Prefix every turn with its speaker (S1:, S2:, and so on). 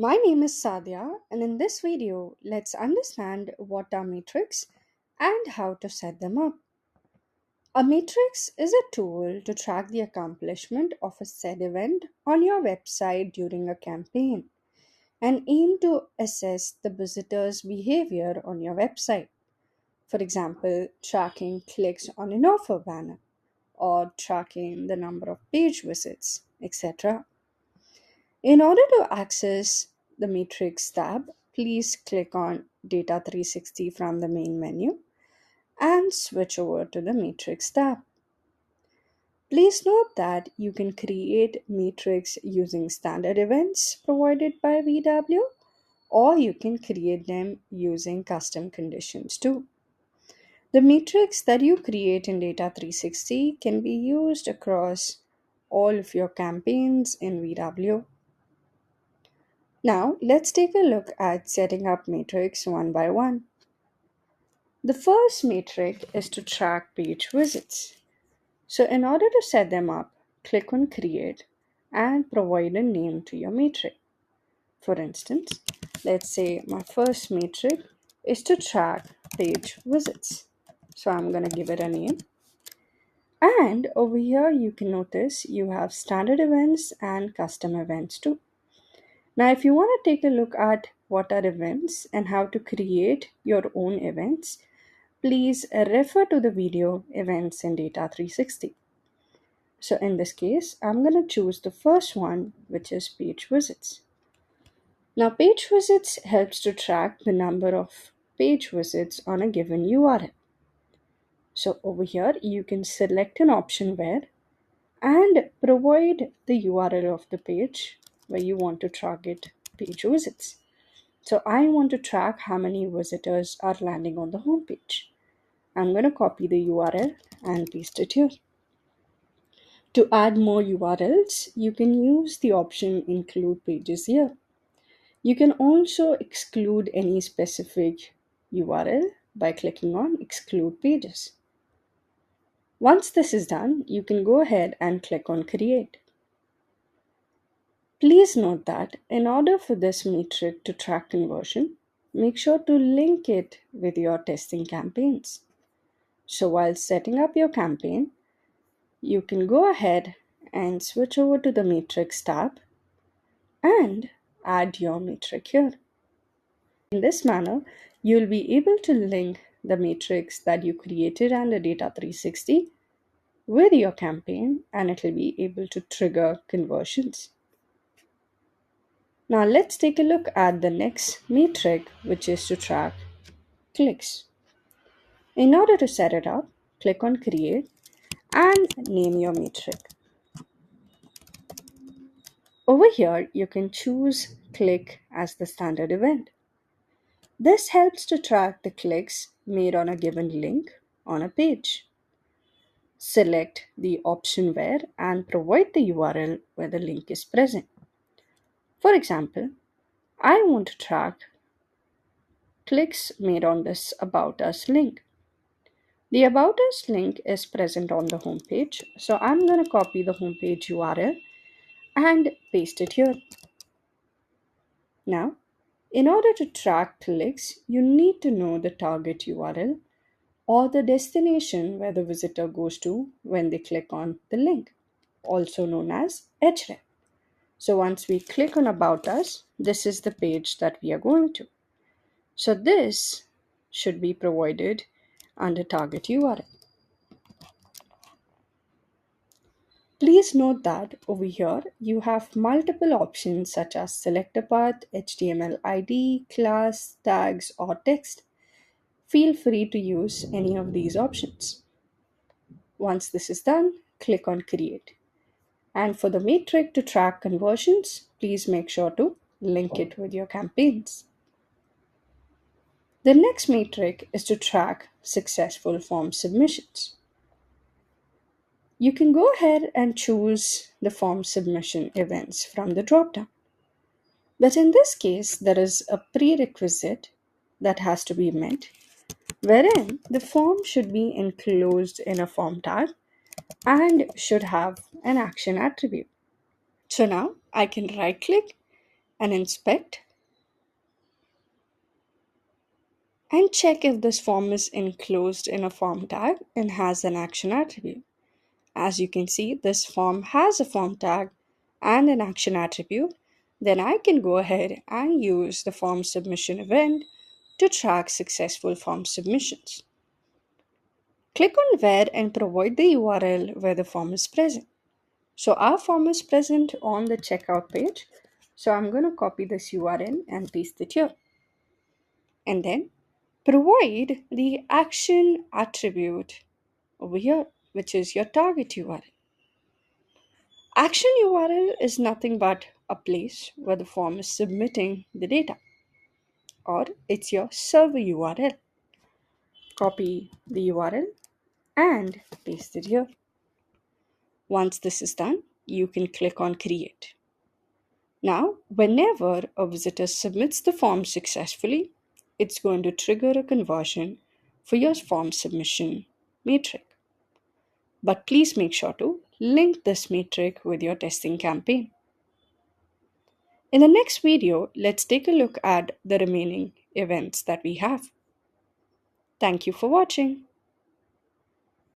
S1: My name is Sadhya, and in this video, let's understand what are metrics and how to set them up. A matrix is a tool to track the accomplishment of a said event on your website during a campaign and aim to assess the visitor's behavior on your website. For example, tracking clicks on an offer banner or tracking the number of page visits, etc. In order to access the Matrix tab, please click on Data360 from the main menu and switch over to the Matrix tab. Please note that you can create Matrix using standard events provided by VWO, or you can create them using custom conditions too. The matrix that you create in Data360 can be used across all of your campaigns in VWO. Now, let's take a look at setting up matrix one by one. The first matrix is to track page visits. So, in order to set them up, click on Create and provide a name to your matrix. For instance, let's say my first matrix is to track page visits. So, I'm going to give it a name. And over here, you can notice you have standard events and custom events too. Now, if you want to take a look at what are events and how to create your own events, please refer to the video Events in Data 360. So in this case, I'm going to choose the first one, which is page visits. Now, page visits helps to track the number of page visits on a given URL. So over here, you can select an option where and provide the URL of the page where you want to target page visits. So I want to track how many visitors are landing on the homepage. I'm going to copy the URL and paste it here. To add more URLs, you can use the option include pages here. You can also exclude any specific URL by clicking on exclude pages. Once this is done, you can go ahead and click on create. Please note that in order for this metric to track conversion, make sure to link it with your testing campaigns. So while setting up your campaign, you can go ahead and switch over to the matrix tab and add your metric here. In this manner, you'll be able to link the matrix that you created under Data 360 with your campaign, and it will be able to trigger conversions. Now let's take a look at the next metric, which is to track clicks. In order to set it up, click on create and name your metric. Over here, you can choose click as the standard event. This helps to track the clicks made on a given link on a page. Select the option where and provide the URL where the link is present. For example, I want to track clicks made on this About Us link. The About Us link is present on the homepage, so I'm going to copy the homepage URL and paste it here. Now, in order to track clicks, you need to know the target URL or the destination where the visitor goes to when they click on the link, also known as href. So once we click on About Us, this is the page that we are going to. So this should be provided under target URL. Please note that over here you have multiple options such as select a path, HTML ID, class, tags, or text. Feel free to use any of these options. Once this is done, click on create. And for the metric to track conversions, please make sure to link it with your campaigns. The next metric is to track successful form submissions. You can go ahead and choose the form submission events from the dropdown. But in this case, there is a prerequisite that has to be met, wherein the form should be enclosed in a form tag and should have an action attribute. So now I can right click and inspect and check if this form is enclosed in a form tag and has an action attribute. As you can see, this form has a form tag and an action attribute. Then I can go ahead and use the form submission event to track successful form submissions. Click on where and provide the URL where the form is present. So our form is present on the checkout page. So I'm going to copy this URL and paste it here. And then provide the action attribute over here, which is your target URL. Action URL is nothing but a place where the form is submitting the data, or it's your server URL. Copy the URL and paste it here. Once this is done, you can click on create. Now, whenever a visitor submits the form successfully, it's going to trigger a conversion for your form submission metric. But please make sure to link this metric with your testing campaign. In the next video, let's take a look at the remaining events that we have. Thank you for watching.